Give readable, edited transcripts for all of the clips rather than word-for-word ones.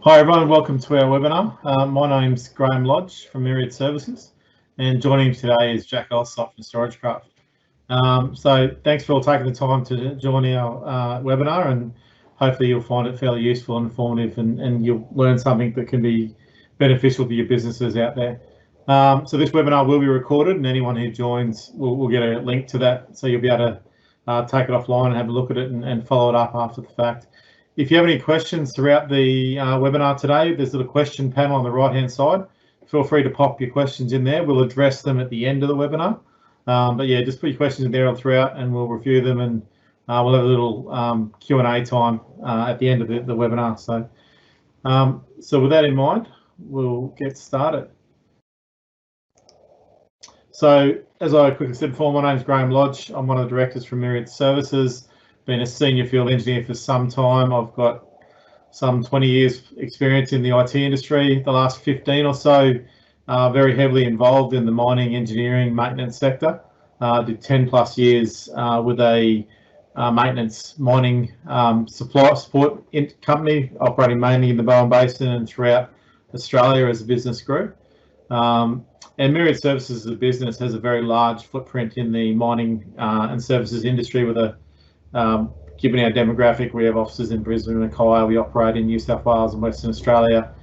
Hi everyone, welcome to our webinar. My name's Graeme Lodge from Myriad Services, and joining me today is Jack Alsop from StorageCraft. So thanks for all taking the time to join our webinar, and hopefully you'll find it fairly useful and informative, and you'll learn something that can be beneficial for your businesses out there. So this webinar will be recorded, and anyone who joins will get a link to that, so you'll be able to take it offline and have a look at it and follow it up after the fact. If you have any questions throughout the webinar today, there's a little question panel on the right-hand side. Feel free to pop your questions in there. We'll address them at the end of the webinar. But yeah, just put your questions in there all throughout, and we'll review them, and we'll have a little Q&A time at the end of the webinar. So with that in mind, we'll get started. So as I quickly said before, my name's Graeme Lodge. I'm one of the directors from Myriad Services. Been a senior field engineer for some time. I've got some 20 years experience in the IT industry, the last 15 or so, very heavily involved in the mining, engineering, maintenance sector. Did 10 plus years with a maintenance mining support company operating mainly in the Bowen Basin and throughout Australia as a business grew. And Myriad Services as a business has a very large footprint in the mining and services industry with a given our demographic, we have offices in Brisbane and Mackay. We operate in New South Wales and Western Australia.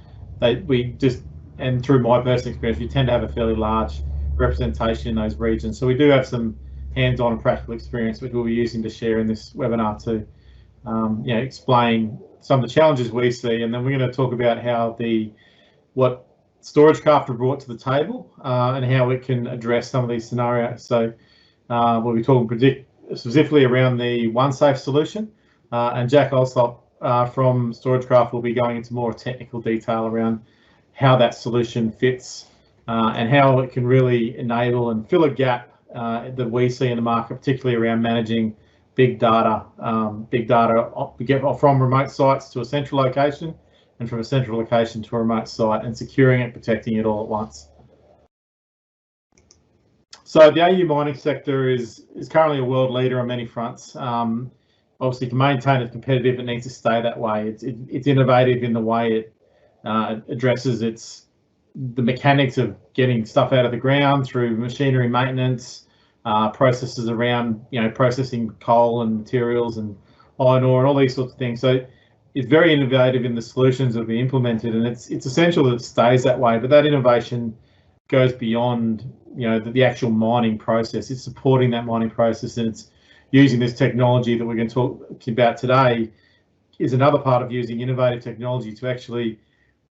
And through my personal experience, we tend to have a fairly large representation in those regions. So we do have some hands-on and practical experience, which we'll be using to share in this webinar to explain some of the challenges we see. And then we're going to talk about how what StorageCraft have brought to the table and how it can address some of these scenarios. So we'll be talking specifically around the OneSafe solution, and Jack Alsop from StorageCraft will be going into more technical detail around how that solution fits and how it can really enable and fill a gap that we see in the market, particularly around managing big data we get from remote sites to a central location, and from a central location to a remote site, and securing it, protecting it all at once. So the AU mining sector is currently a world leader on many fronts. Obviously, to maintain it competitive, it needs to stay that way. It's innovative in the way it addresses the mechanics of getting stuff out of the ground through machinery maintenance, processes around processing coal and materials and iron ore and all these sorts of things. So it's very innovative in the solutions that we implemented, and it's essential that it stays that way. But that innovation goes beyond the actual mining process. It's supporting that mining process, and it's using this technology that we're going to talk about today is another part of using innovative technology to actually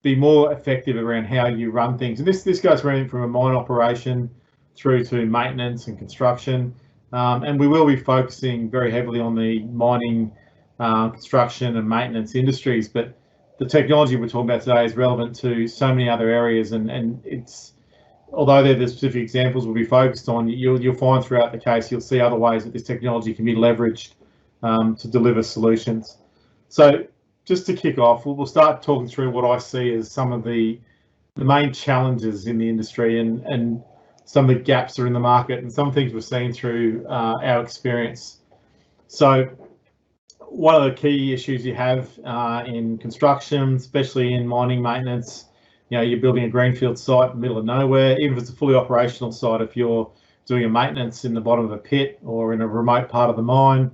be more effective around how you run things. And this goes from a mine operation through to maintenance and construction, and we will be focusing very heavily on the mining, construction and maintenance industries, but the technology we're talking about today is relevant to so many other areas, and it's, although they're the specific examples we'll be focused on, you'll find throughout the case, you'll see other ways that this technology can be leveraged to deliver solutions. So just to kick off, we'll start talking through what I see as some of the main challenges in the industry and some of the gaps that are in the market and some things we've seen through our experience. So one of the key issues you have in construction, especially in mining maintenance, you're building a greenfield site in the middle of nowhere. Even if it's a fully operational site, if you're doing a maintenance in the bottom of a pit or in a remote part of the mine,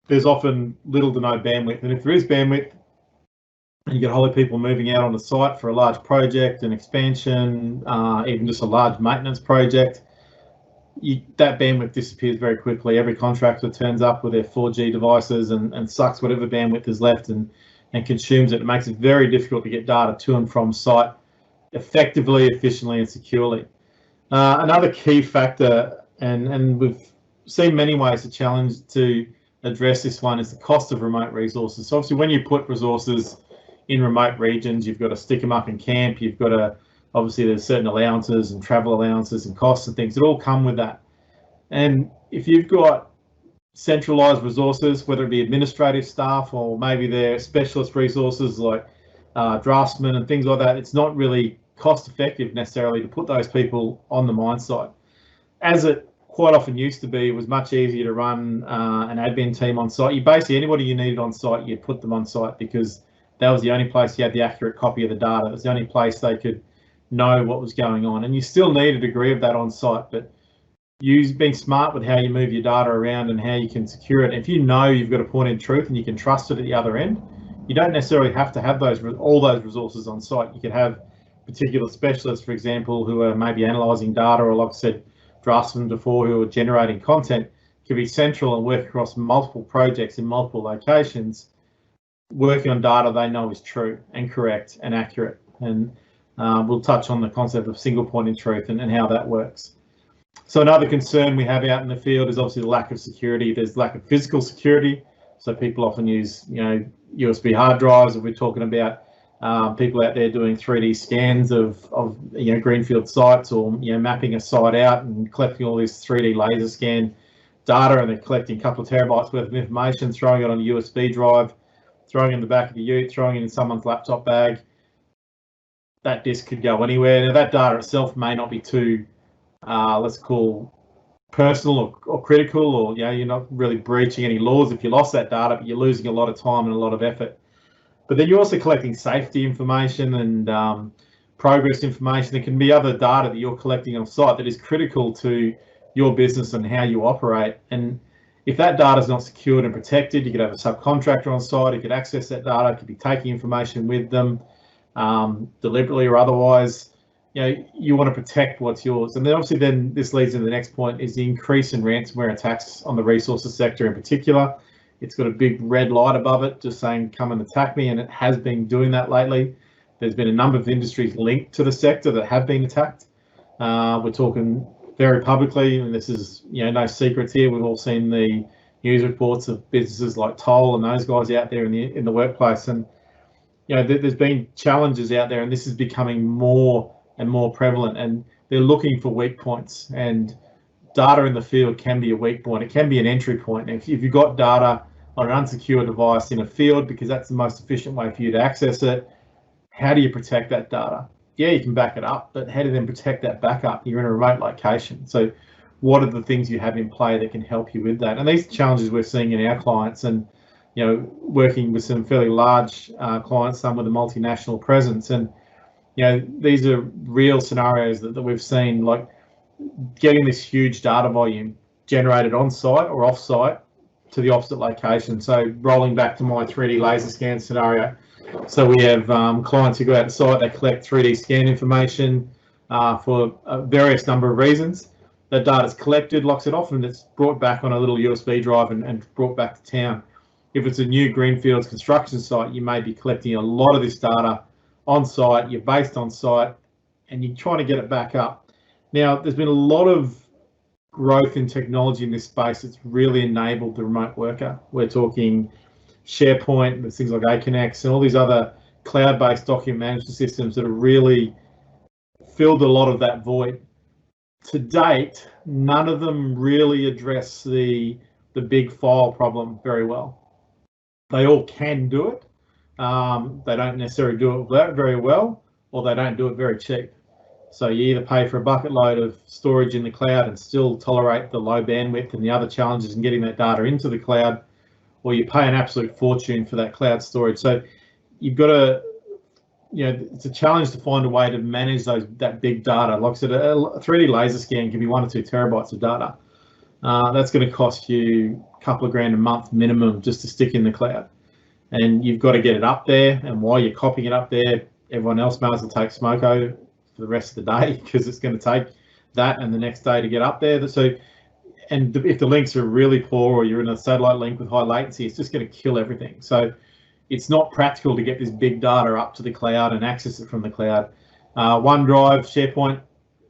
there's often little to no bandwidth. And if there is bandwidth, and you get whole people moving out on the site for a large project, an expansion, even just a large maintenance project, that bandwidth disappears very quickly. Every contractor turns up with their 4G devices and sucks whatever bandwidth is left and consumes it. It makes it very difficult to get data to and from site effectively, efficiently, and securely. Another key factor, and we've seen many ways to address this one, is the cost of remote resources. So obviously, when you put resources in remote regions, you've got to stick them up in camp. You've got to, obviously, there's certain allowances and travel allowances and costs and things that all come with that. And if you've got centralized resources, whether it be administrative staff or maybe they're specialist resources like draftsmen and things like that, it's not really cost effective necessarily to put those people on the mine site. As it quite often used to be, it was much easier to run an admin team on site. You basically, anybody you needed on site, you put them on site because that was the only place you had the accurate copy of the data. It was the only place they could know what was going on. And you still need a degree of that on site, but being smart with how you move your data around and how you can secure it. If you know you've got a point in truth and you can trust it at the other end, you don't necessarily have to have all those resources on site. You could have particular specialists, for example, who are maybe analysing data, or like I said, draftsmen before, who are generating content, could be central and work across multiple projects in multiple locations, working on data they know is true and correct and accurate. And we'll touch on the concept of single point in truth and how that works. So another concern we have out in the field is obviously the lack of security. There's lack of physical security. So people often use, USB hard drives. If we're talking about people out there doing 3D scans of greenfield sites, or mapping a site out and collecting all this 3D laser scan data, and they're collecting a couple of terabytes worth of information, throwing it on a USB drive, throwing it in the back of the ute, throwing it in someone's laptop bag. That disk could go anywhere. Now that data itself may not be too, let's call, personal or critical, or you're not really breaching any laws if you lost that data, but you're losing a lot of time and a lot of effort. But then you're also collecting safety information and progress information. There can be other data that you're collecting on site that is critical to your business and how you operate. And if that data is not secured and protected, you could have a subcontractor on site who could access that data, could be taking information with them deliberately or otherwise. You want to protect what's yours. And then obviously this leads into the next point, is the increase in ransomware attacks on the resources sector in particular. It's got a big red light above it just saying, come and attack me, and it has been doing that lately. There's been a number of industries linked to the sector that have been attacked. We're talking very publicly, and this is no secrets here. We've all seen the news reports of businesses like Toll and those guys out there in the workplace, and there's been challenges out there, and this is becoming more and more prevalent, and they're looking for weak points, and data in the field can be a weak point. It can be an entry point. If you've got data on an unsecured device in a field, because that's the most efficient way for you to access it, how do you protect that data? Yeah, you can back it up, but how do you then protect that backup? You're in a remote location. So what are the things you have in play that can help you with that? And these challenges we're seeing in our clients, and working with some fairly large clients, some with a multinational presence, and these are real scenarios that we've seen, like getting this huge data volume generated on site or off site to the opposite location. So rolling back to my 3D laser scan scenario, so we have clients who go out to site, they collect 3D scan information for a various number of reasons. That data is collected, locks it off, and it's brought back on a little USB drive and brought back to town. If it's a new greenfields construction site, you may be collecting a lot of this data on site, you're based on site, and you're trying to get it back up. Now, there's been a lot of growth in technology in this space that's really enabled the remote worker. We're talking SharePoint, with things like Aconex and all these other cloud-based document management systems that have really filled a lot of that void. To date, none of them really address the big file problem very well. They all can do it. They don't necessarily do it very well, or they don't do it very cheap. So you either pay for a bucket load of storage in the cloud and still tolerate the low bandwidth and the other challenges in getting that data into the cloud, or you pay an absolute fortune for that cloud storage. So you've got to, it's a challenge to find a way to manage that big data. Like I said, a 3D laser scan can be 1 or 2 terabytes of data. That's going to cost you a couple of grand a month minimum just to stick in the cloud. And you've got to get it up there. And while you're copying it up there, everyone else may as well take smoko for the rest of the day, because it's going to take that and the next day to get up there. So, and if the links are really poor, or you're in a satellite link with high latency, it's just going to kill everything. So it's not practical to get this big data up to the cloud and access it from the cloud. OneDrive, SharePoint,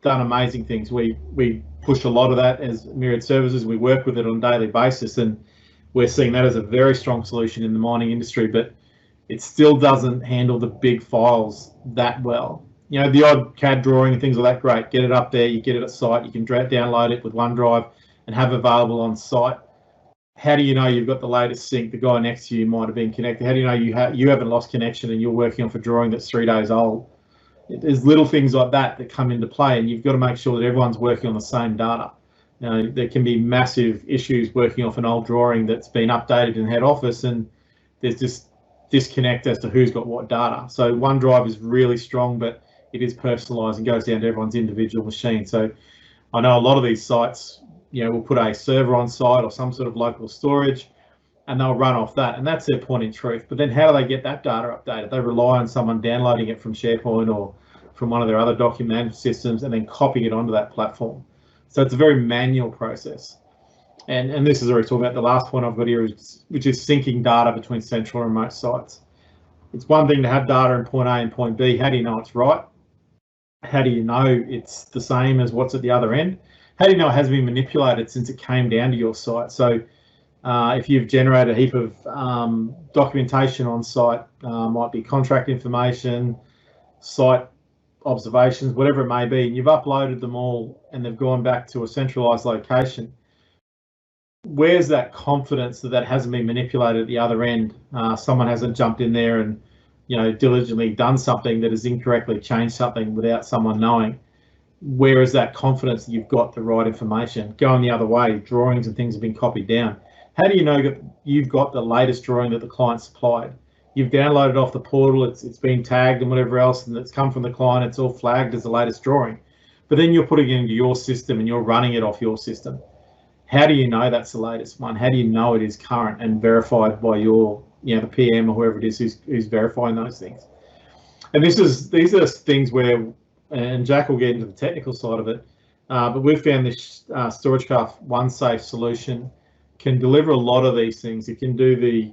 done amazing things. We push a lot of that as Myriad services. We work with it on a daily basis, and we're seeing that as a very strong solution in the mining industry, but it still doesn't handle the big files that well. The odd CAD drawing and things like that, great. Get it up there, you get it at site, you can download it with OneDrive and have available on site. How do you know you've got the latest sync? The guy next to you might have been connected. How do you know you haven't lost connection and you're working off a drawing that's 3 days old? There's little things like that come into play, and you've got to make sure that everyone's working on the same data. There can be massive issues working off an old drawing that's been updated in head office, and there's just disconnect as to who's got what data. So OneDrive is really strong, but it is personalized and goes down to everyone's individual machine. So I know a lot of these sites, will put a server on site or some sort of local storage, and they'll run off that, and that's their point in truth. But then how do they get that data updated? They rely on someone downloading it from SharePoint or from one of their other document management systems and then copying it onto that platform. So it's a very manual process. And this is already talking about the last point I've got here, which is syncing data between central and remote sites. It's one thing to have data in point A and point B. How do you know it's right? How do you know it's the same as what's at the other end? How do you know it has been manipulated since it came down to your site? So if you've generated a heap of documentation on site, might be contract information, site observations, whatever it may be, and you've uploaded them all and they've gone back to a centralized location, where's that confidence that that hasn't been manipulated at the other end? Someone hasn't jumped in there and diligently done something that has incorrectly changed something without someone knowing. Where is that confidence that you've got the right information? Going the other way, drawings and things have been copied down. How do you know that you've got the latest drawing that the client supplied? You've downloaded off the portal, it's been tagged and whatever else, and it's come from the client, it's all flagged as the latest drawing. But then you're putting it into your system and you're running it off your system. How do you know that's the latest one? How do you know it is current and verified by your, the PM or whoever it is who's verifying those things? And these are things where, and Jack will get into the technical side of it, but we've found this StorageCraft OneSafe solution can deliver a lot of these things. It can do the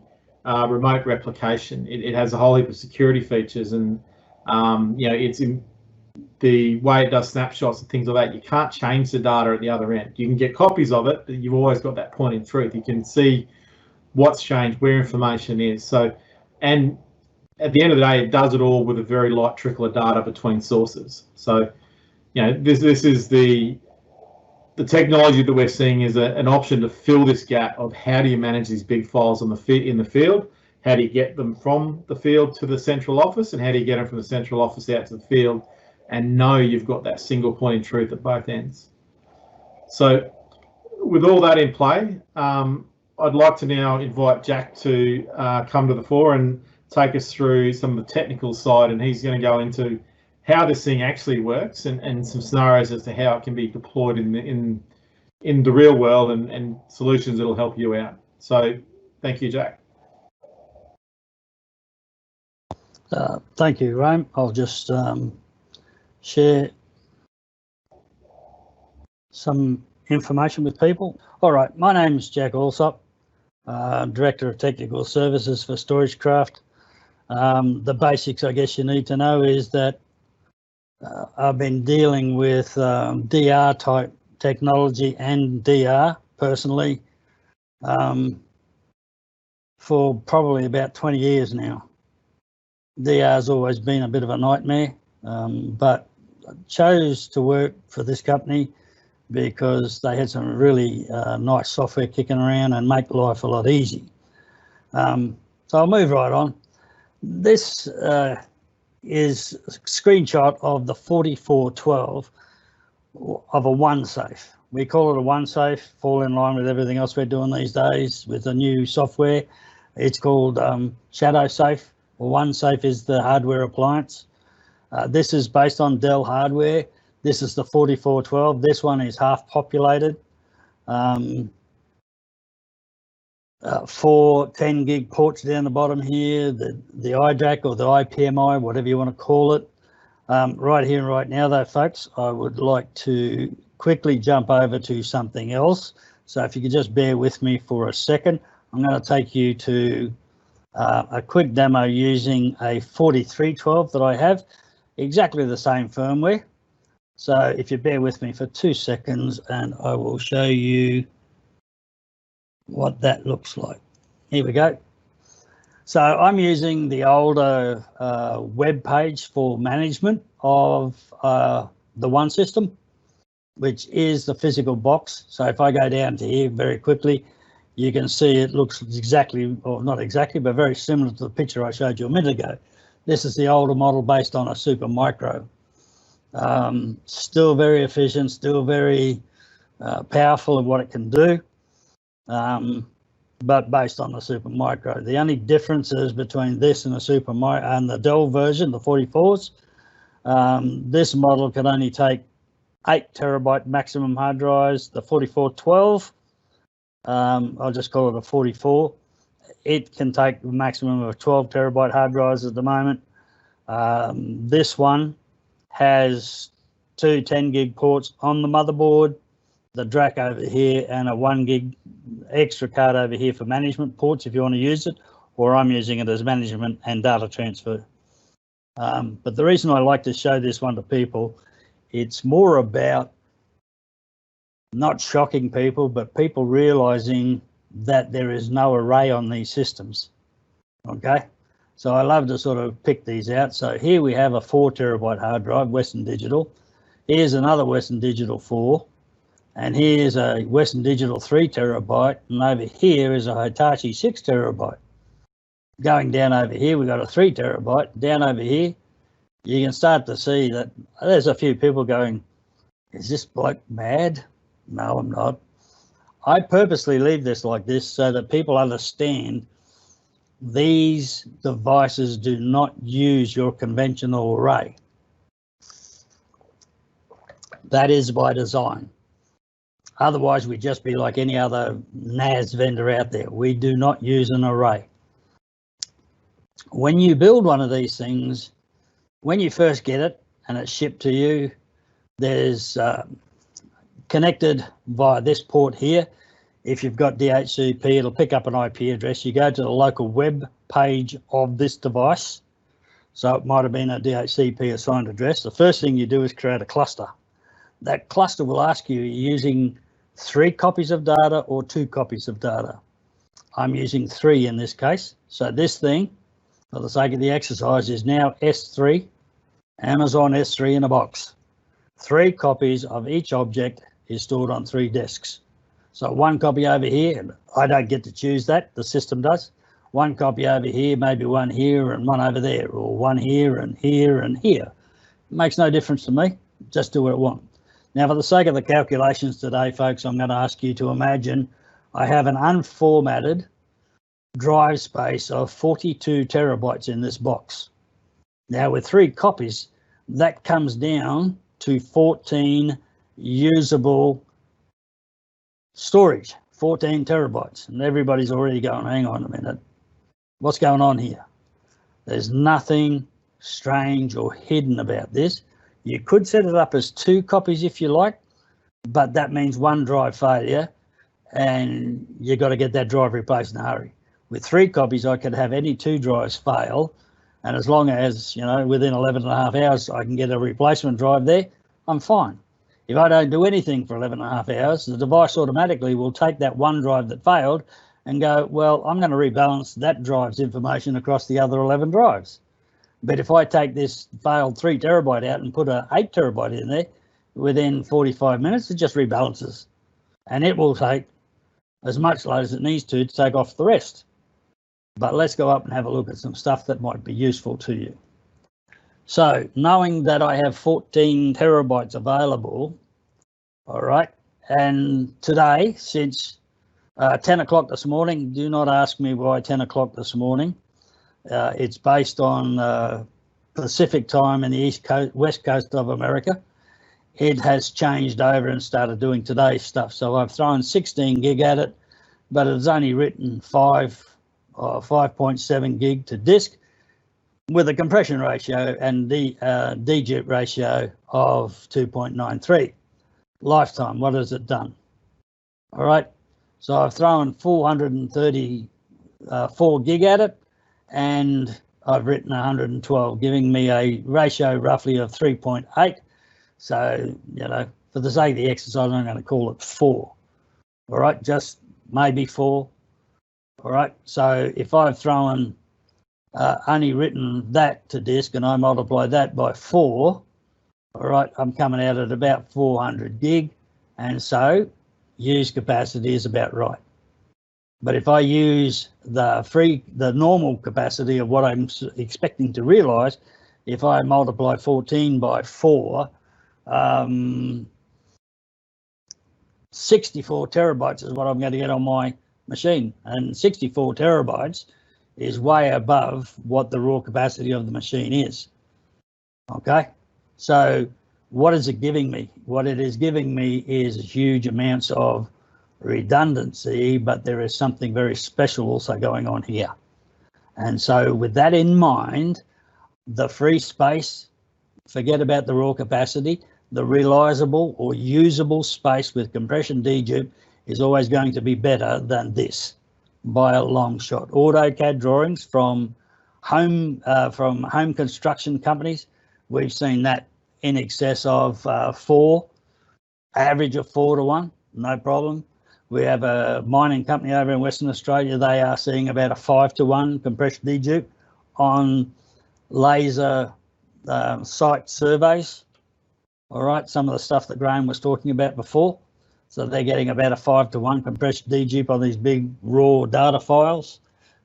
remote replication. It has a whole heap of security features, and it's in the way it does snapshots and things like that. You can't change the data at the other end. You can get copies of it, but you've always got that point in truth. You can see what's changed, where information is. So, and at the end of the day, it does it all with a very light trickle of data between sources. So, this is the technology that we're seeing is an option to fill this gap of how do you manage these big files in the field? How do you get them from the field to the central office, and how do you get them from the central office out to the field and know you've got that single point in truth at both ends? So with all that in play, I'd like to now invite Jack to come to the fore and take us through some of the technical side, and he's going to go into how this thing actually works and some scenarios as to how it can be deployed in the real world and solutions that'll help you out. So thank you, Jack. Thank you, Graeme. I'll just share some information with people. All right, my name is Jack Alsop, Director of Technical Services for StorageCraft. The basics, I guess, you need to know is that I've been dealing with DR type technology and DR personally for probably about 20 years now. DR's always been a bit of a nightmare, but I chose to work for this company because they had some really nice software kicking around and make life a lot easy. So I'll move right on. This is a screenshot of the 4412 of a OneSafe. We call it a OneSafe, fall in line with everything else we're doing these days with the new software. It's called ShadowSafe. OneSafe is the hardware appliance. This is based on Dell hardware. This is the 4412. This one is half populated. 4 10 gig ports down the bottom here, the iDRAC or the IPMI, whatever you want to call it. Right here and right now though, folks, I would like to quickly jump over to something else. So if you could just bear with me for a second, I'm going to take you to a quick demo using a 4312 that I have, exactly the same firmware. So if you bear with me for 2 seconds and I will show you what that looks like. Here we go. So I'm using the older web page for management of the One system, which is the physical box. So if I go down to here very quickly, you can see it looks exactly, or not exactly, but very similar to the picture I showed you a minute ago. This is the older model based on a Super Micro. Still very efficient, still very powerful in what it can do. but based on the Supermicro. The only differences between this and the Supermicro and the Dell version, the 44s, this model can only take 8 terabyte maximum hard drives. The 4412, I'll just call it a 44. It can take a maximum of 12 terabyte hard drives at the moment. This one has 2 10 gig ports on the motherboard, the DRAC over here, and a 1 gig extra card over here for management ports if you want to use it, or I'm using it as management and data transfer. But the reason I like to show this one to people, it's more about not shocking people, but people realizing that there is no array on these systems. Okay, so I love to sort of pick these out. So here we have a 4 terabyte hard drive, Western Digital. Here's another Western Digital 4, and here's a Western Digital 3 terabyte, and over here is a Hitachi 6 terabyte. Going down over here, we've got a 3 terabyte. Down over here, you can start to see that there's a few people going, is this bloke mad? No, I'm not. I purposely leave this like this so that people understand these devices do not use your conventional array. That is by design. Otherwise, we'd just be like any other NAS vendor out there. We do not use an array. When you build one of these things, when you first get it and it's shipped to you, there's connected via this port here. If you've got DHCP, it'll pick up an IP address. You go to the local web page of this device. So it might have been a DHCP assigned address. The first thing you do is create a cluster. That cluster will ask you, you're using 3 copies of data or 2 copies of data. I'm using 3 in this case. So this thing, for the sake of the exercise, is now S3, Amazon S3 in a box. 3 copies of each object is stored on 3 disks. So 1 copy over here, I don't get to choose that, the system does. 1 copy over here, maybe 1 here and 1 over there, or 1 here and here and here. It makes no difference to me, just do what I want. Now, for the sake of the calculations today, folks, I'm going to ask you to imagine I have an unformatted drive space of 42 terabytes in this box. Now, with 3 copies, that comes down to 14 usable storage, 14 terabytes. And everybody's already going, hang on a minute, what's going on here? There's nothing strange or hidden about this. You could set it up as 2 copies if you like, but that means 1 drive failure and you got to get that drive replaced in a hurry. With 3 copies, I could have any 2 drives fail, and as long as, you know, within 11 and a half hours, I can get a replacement drive there, I'm fine. If I don't do anything for 11 and a half hours, the device automatically will take that 1 drive that failed and go, well, I'm going to rebalance that drive's information across the other 11 drives. But if I take this failed 3 terabyte out and put a 8 terabyte in there, within 45 minutes, it just rebalances. And it will take as much load as it needs to take off the rest. But let's go up and have a look at some stuff that might be useful to you. So knowing that I have 14 terabytes available, all right, and today, since 10 o'clock this morning, do not ask me why 10 o'clock this morning. It's based on Pacific time in the East Coast, West Coast of America. It has changed over and started doing today's stuff. So I've thrown 16 gig at it, but it's only written 5.7 gig to disk with a compression ratio and the digit ratio of 2.93. Lifetime, what has it done? All right, so I've thrown 434 gig at it, and I've written 112, giving me a ratio roughly of 3.8. So, you know, for the sake of the exercise, I'm going to call it 4. All right, just maybe 4. All right, so if I've thrown only written that to disk and I multiply that by 4, all right, I'm coming out at about 400 gig, and so use capacity is about right. But if I use the normal capacity of what I'm expecting to realize, if I multiply 14 by 4, 64 terabytes is what I'm going to get on my machine, and 64 terabytes is way above what the raw capacity of the machine is. Okay, so what is it giving me? What it is giving me is huge amounts of redundancy, but there is something very special also going on here. And so with that in mind, the free space, forget about the raw capacity, the realizable or usable space with compression dedupe is always going to be better than this by a long shot. AutoCAD drawings from home construction companies, we've seen that in excess of 4, average of 4 to 1, no problem. We have a mining company over in Western Australia, they are seeing about a 5 to 1 compression dedupe on laser site surveys. All right, some of the stuff that Graeme was talking about before. So they're getting about a 5 to 1 compression dedupe on these big raw data files.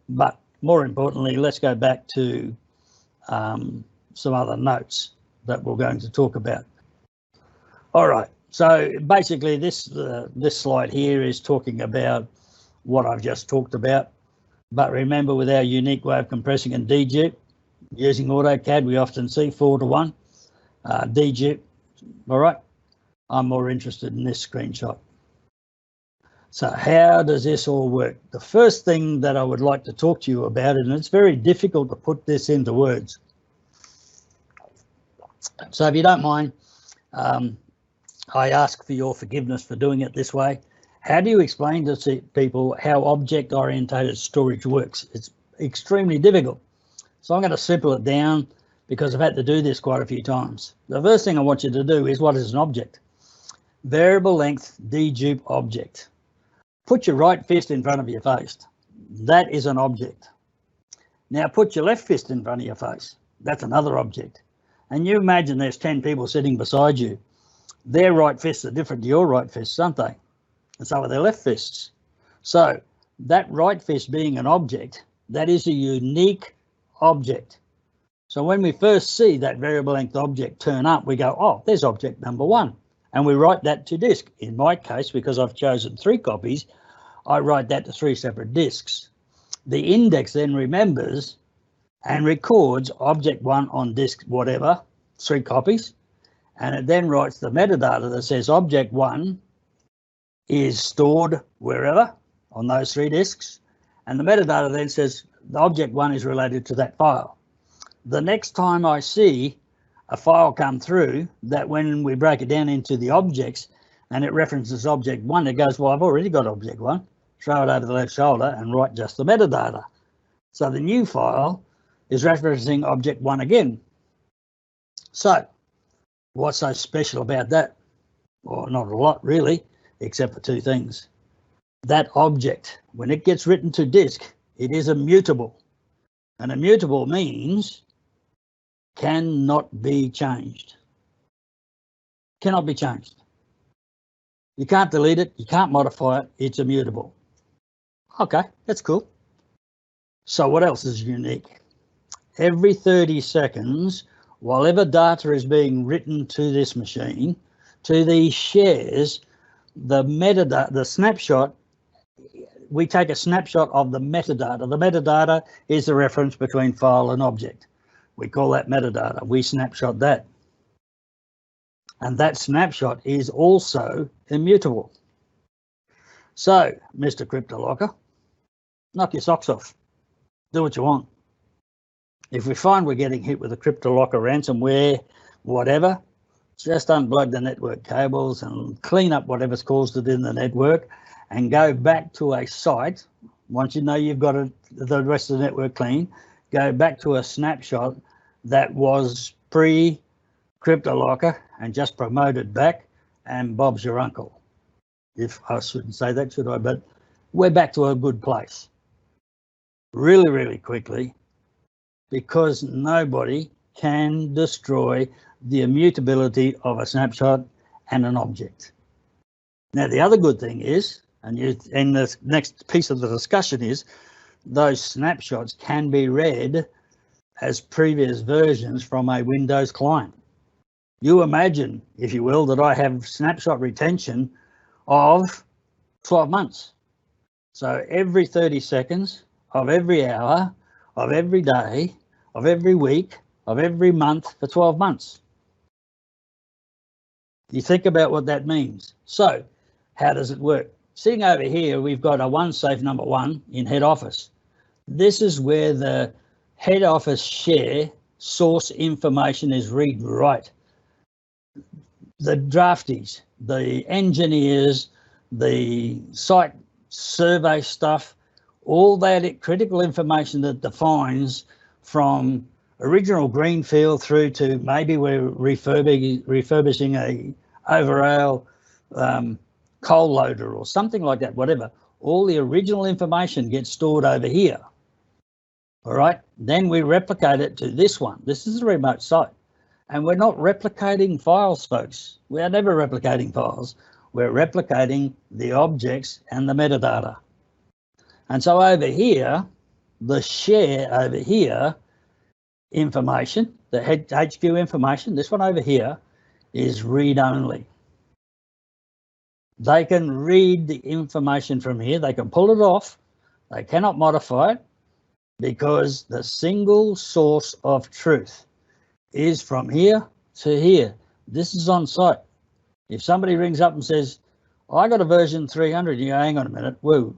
But more importantly, let's go back to some other notes that we're going to talk about. All right, so basically this slide here is talking about what I've just talked about. But remember, with our unique way of compressing and dedupe, using AutoCAD, we often see 4 to 1 dedupe. All right, I'm more interested in this screenshot. So how does this all work? The first thing that I would like to talk to you about, and it's very difficult to put this into words. So if you don't mind, I ask for your forgiveness for doing it this way. How do you explain to people how object-oriented storage works? It's extremely difficult. So I'm going to simple it down because I've had to do this quite a few times. The first thing I want you to do is, what is an object? Variable length dedupe object. Put your right fist in front of your face. That is an object. Now put your left fist in front of your face. That's another object. And you imagine there's 10 people sitting beside you. Their right fists are different to your right fists, aren't they? And so are their left fists. So that right fist being an object, that is a unique object. So when we first see that variable length object turn up, we go, oh, there's object number 1. And we write that to disk. In my case, because I've chosen 3 copies, I write that to 3 separate disks. The index then remembers and records object 1 on disk whatever, 3 copies, and it then writes the metadata that says object 1 is stored wherever on those 3 disks, and the metadata then says the object 1 is related to that file. The next time I see a file come through that, when we break it down into the objects and it references object 1, it goes, well, I've already got object 1, throw it over the left shoulder and write just the metadata. So the new file is referencing object 1 again. So what's so special about that? Well, not a lot really, except for 2 things. That object, when it gets written to disk, it is immutable. And immutable means cannot be changed. Cannot be changed. You can't delete it, you can't modify it, it's immutable. Okay, that's cool. So what else is unique? Every 30 seconds, whatever data is being written to this machine, to these shares, the metadata, the snapshot, we take a snapshot of the metadata. The metadata is the reference between file and object. We call that metadata. We snapshot that. And that snapshot is also immutable. So, Mr. CryptoLocker, knock your socks off. Do what you want. If we find we're getting hit with a CryptoLocker ransomware, whatever, just unplug the network cables and clean up whatever's caused it in the network and go back to a site. Once you know you've got the rest of the network clean, go back to a snapshot that was pre-CryptoLocker and just promote it back, and Bob's your uncle. If I shouldn't say that, should I? But we're back to a good place. Really, really quickly, because nobody can destroy the immutability of a snapshot and an object. Now, the other good thing is, and the next piece of the discussion is, those snapshots can be read as previous versions from a Windows client. You imagine, if you will, that I have snapshot retention of 12 months. So every 30 seconds of every hour, of every day, of every week, of every month for 12 months. You think about what that means. So how does it work? Sitting over here, we've got a one safe number 1 in head office. This is where the head office share source information is read-write. The drafties, the engineers, the site survey stuff, all that critical information that defines from original greenfield through to maybe we're refurbishing a overrail coal loader or something like that, whatever. All the original information gets stored over here. All right, then we replicate it to this one. This is a remote site. And we're not replicating files, folks. We are never replicating files. We're replicating the objects and the metadata. And so over here, the share over here, information, the HQ information, this one over here is read-only. They can read the information from here. They can pull it off. They cannot modify it because the single source of truth is from here to here. This is on site. If somebody rings up and says, I got a version 300, you go, hang on a minute, woo,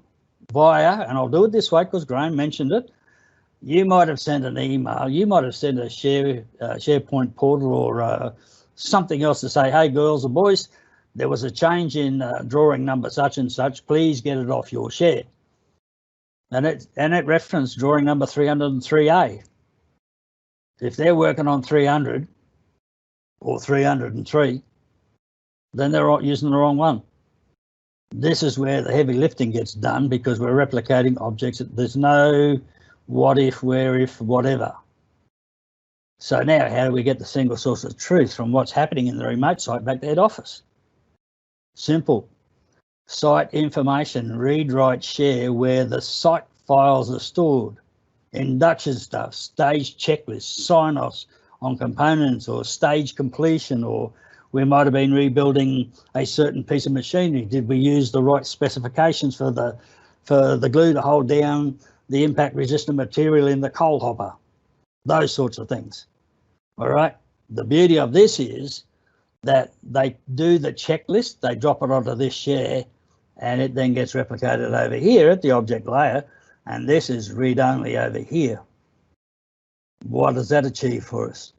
via, and I'll do it this way because Graeme mentioned it, you might have sent an email, you might have sent a SharePoint portal or something else to say, hey girls and boys, there was a change in drawing number such and such, please get it off your share. And it referenced drawing number 303A. If they're working on 300 or 303, then they're using the wrong one. This is where the heavy lifting gets done because we're replicating objects. There's no what if, where if, whatever. So now how do we get the single source of truth from what's happening in the remote site back to head office? Simple. Site information, read, write, share, where the site files are stored. Induction stuff, stage checklists, sign-offs on components or stage completion, or we might have been rebuilding a certain piece of machinery. Did we use the right specifications for the glue to hold down the impact resistant material in the coal hopper? Those sorts of things. All right. The beauty of this is that they do the checklist, they drop it onto this share, and it then gets replicated over here at the object layer. And this is read-only over here. What does that achieve for us?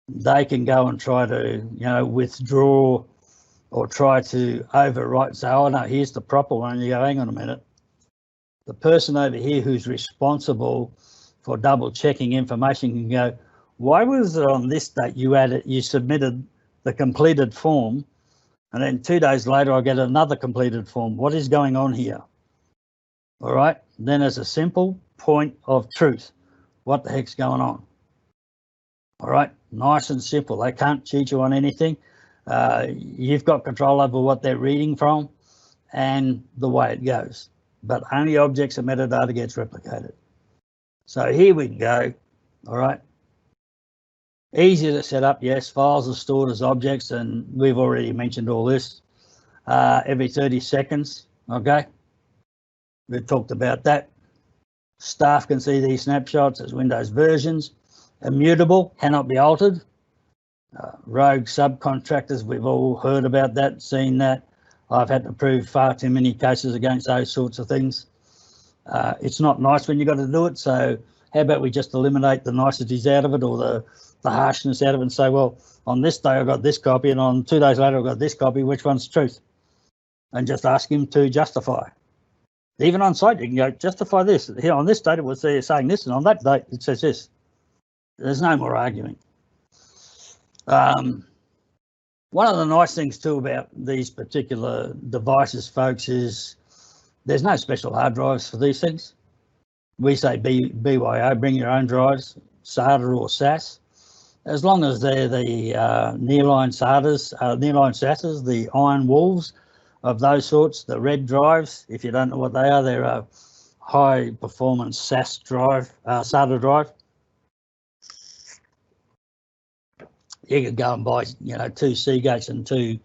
They can go and try to, withdraw or try to overwrite and say, oh no, here's the proper one. You go, hang on a minute. The person over here who's responsible for double checking information can go, why was it on this date you submitted the completed form, and then 2 days later I get another completed form? What is going on here? All right, then as a simple point of truth, what the heck's going on? All right, nice and simple. They can't cheat you on anything. You've got control over what they're reading from and the way it goes, but only objects and metadata gets replicated. So here we go. All right, easy to set up. Yes, files are stored as objects, and we've already mentioned all this. Every 30 seconds, okay. We've talked about that. Staff can see these snapshots as Windows versions. Immutable, cannot be altered. Rogue subcontractors, we've all heard about that, seen that. I've had to prove far too many cases against those sorts of things. It's not nice when you've got to do it, so how about we just eliminate the niceties out of it, or the harshness out of it, and say, well, on this day I got this copy, and on 2 days later I got this copy, which one's the truth? And just ask him to justify. Even on site, you can go, justify this. Here on this date, it was saying this, and on that date, it says this. There's no more arguing. One of the nice things too about these particular devices, folks, is there's no special hard drives for these things. We say BYO, bring your own drives, SATA or SAS. As long as they're the nearline SATAs, the iron wolves of those sorts, the red drives, if you don't know what they are, they're a high performance SAS drive, SATA drive. You could go and buy, 2 Seagates and 2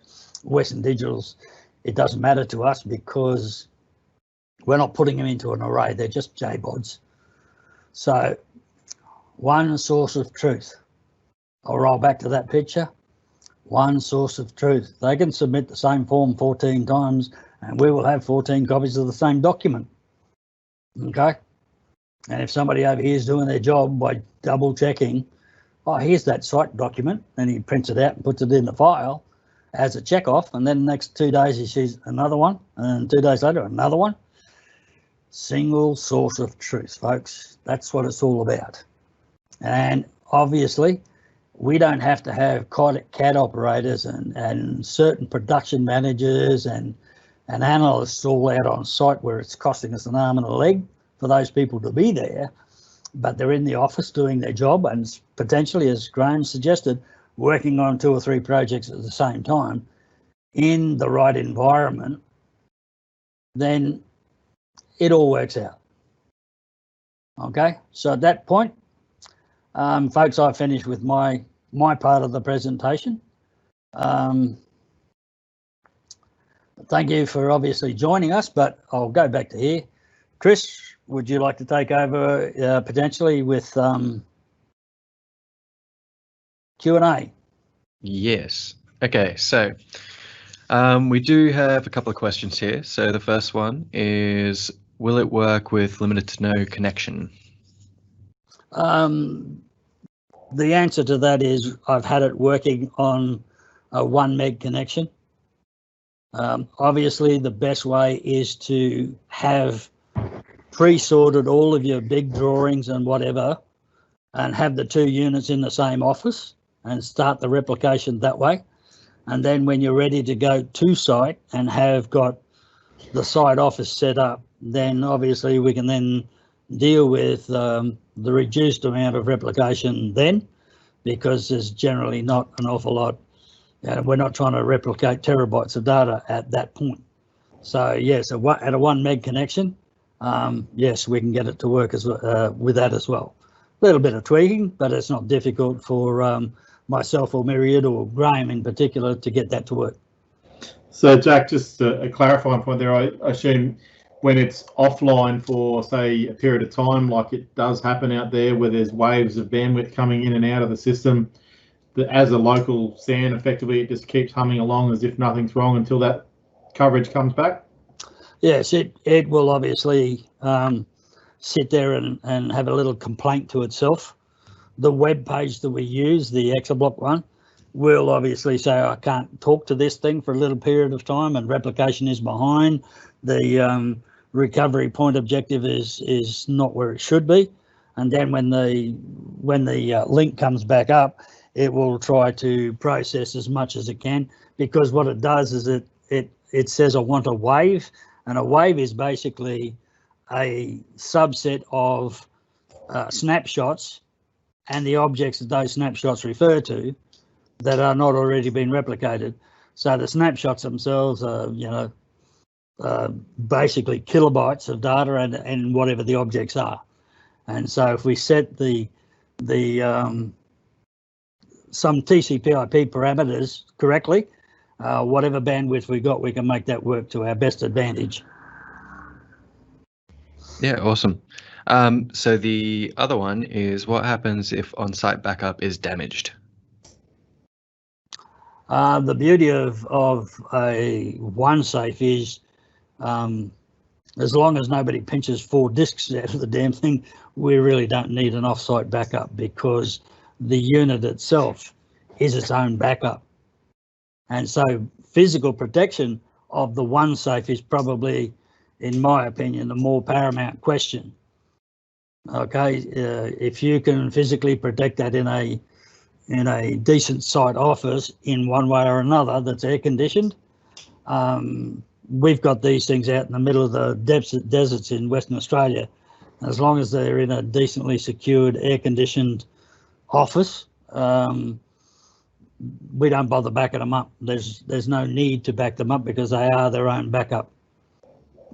Western Digitals. It doesn't matter to us because We're not putting them into an array, they're just JBODs. So one source of truth. I'll roll back to that picture. One source of truth. They can submit the same form 14 times and we will have 14 copies of the same document. Okay? And if somebody over here is doing their job by double checking, oh, here's that site document, and he prints it out and puts it in the file as a check off, and then the next 2 days he sees another one, and 2 days later another one. Single source of truth, folks. That's what it's all about. And obviously, we don't have to have CAD operators and certain production managers and analysts all out on site where it's costing us an arm and a leg for those people to be there, but they're in the office doing their job and potentially, as Graeme suggested, working on 2 or 3 projects at the same time in the right environment, then it all works out. Okay, so at that point, folks, I finished with my part of the presentation. Thank you for obviously joining us, but I'll go back to here. Chris, would you like to take over potentially with Q&A? Yes. Okay, so we do have a couple of questions here. So the first one is, will it work with limited to no connection? The answer to that is I've had it working on a 1 meg connection. Obviously, the best way is to have pre-sorted all of your big drawings and whatever and have the 2 units in the same office and start the replication that way. And then when you're ready to go to site and have got the site office set up, then obviously we can then deal with the reduced amount of replication then, because there's generally not an awful lot. We're not trying to replicate terabytes of data at that point. So yes, at a 1 meg connection, yes, we can get it to work with that as well. A little bit of tweaking, but it's not difficult for myself or Myriad or Graeme in particular to get that to work. So Jack, just a clarifying point there, I assume when it's offline for, say, a period of time, like it does happen out there where there's waves of bandwidth coming in and out of the system, that as a local SAN, effectively it just keeps humming along as if nothing's wrong until that coverage comes back? Yes, it will obviously sit there and have a little complaint to itself. The web page that we use, the Exablock one, will obviously say, I can't talk to this thing for a little period of time and replication is behind. The recovery point objective is not where it should be. And then when the link comes back up, it will try to process as much as it can, because what it does is it says I want a wave, and a wave is basically a subset of snapshots and the objects that those snapshots refer to that are not already been replicated. So the snapshots themselves are, basically kilobytes of data and whatever the objects are. And so if we set the some TCP/IP parameters correctly, whatever bandwidth we got, we can make that work to our best advantage. Yeah, awesome. So the other one is, what happens if on-site backup is damaged? The beauty of a OneSafe is, as long as nobody pinches 4 disks out of the damn thing, we really don't need an off-site backup, because the unit itself is its own backup. And so physical protection of the OneSafe is probably, in my opinion, the more paramount question. Okay, if you can physically protect that in a decent site office in one way or another that's air conditioned, we've got these things out in the middle of the deserts in Western Australia. As long as they're in a decently secured air conditioned office, we don't bother backing them up. There's no need to back them up, because they are their own backup.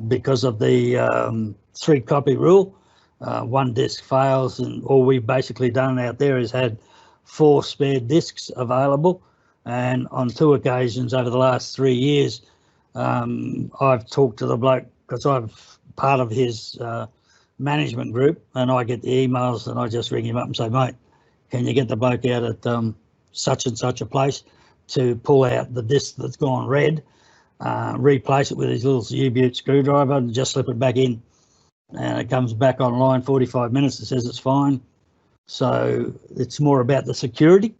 Because of the 3 copy rule, 1 disk fails, and all we've basically done out there is had 4 spare disks available. And on 2 occasions over the last 3 years, I've talked to the bloke, because I've part of his management group, and I get the emails, and I just ring him up and say, mate, can you get the bloke out at such and such a place to pull out the disc that's gone red, replace it with his little U-Butte screwdriver and just slip it back in. And it comes back online 45 minutes, it says it's fine. So it's more about the security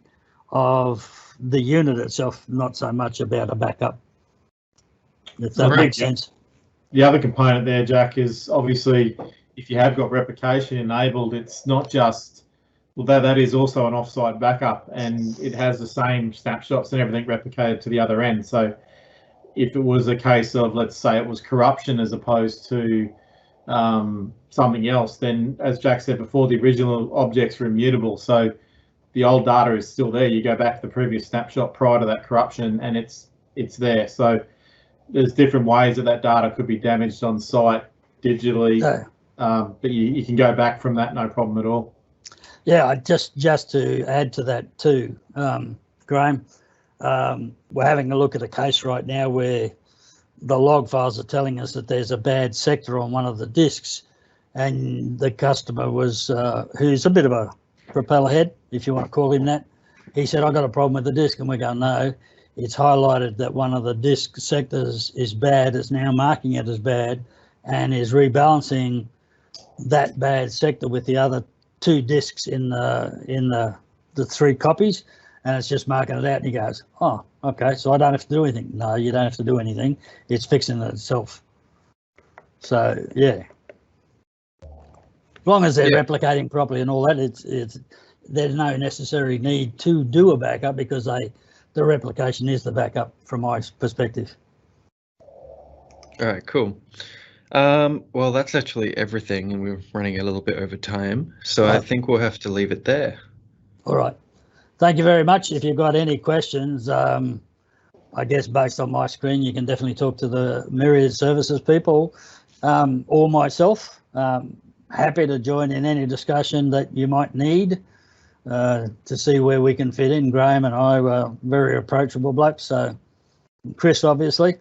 of the unit itself, not so much about a backup, if that makes sense. The other component there, Jack, is obviously if you have got replication enabled, it's not just, although that is also an offsite backup, and it has the same snapshots and everything replicated to the other end. So if it was a case of, let's say it was corruption as opposed to something else, then as Jack said before, the original objects are immutable. So the old data is still there. You go back to the previous snapshot prior to that corruption and it's there. So there's different ways that data could be damaged on site digitally, but you can go back from that, no problem at all. Yeah, just to add to that too, Graeme, we're having a look at a case right now where the log files are telling us that there's a bad sector on one of the discs, and the customer was, who's a bit of a propeller head, if you want to call him that, he said, I've got a problem with the disc, and we go, no, it's highlighted that one of the disc sectors is bad, it's now marking it as bad, and is rebalancing that bad sector with the other two discs in the three copies, and it's just marking it out, and he goes, oh, okay, so I don't have to do anything. No, you don't have to do anything. It's fixing it itself. So, yeah. As long as they're replicating properly and all that, there's no necessary need to do a backup, because the replication is the backup from my perspective. All right, cool. Well, that's actually everything, and we're running a little bit over time, so I think we'll have to leave it there. All right. Thank you very much. If you've got any questions, I guess based on my screen, you can definitely talk to the Myriad Services people or myself. Happy to join in any discussion that you might need to see where we can fit in. Graeme and I were very approachable blokes, so Chris, obviously,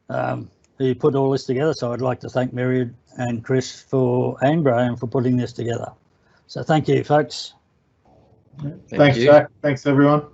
who put all this together. So I'd like to thank Myriad and Chris and Graeme for putting this together. So thank you, folks. Thanks, Jack. Thanks, everyone.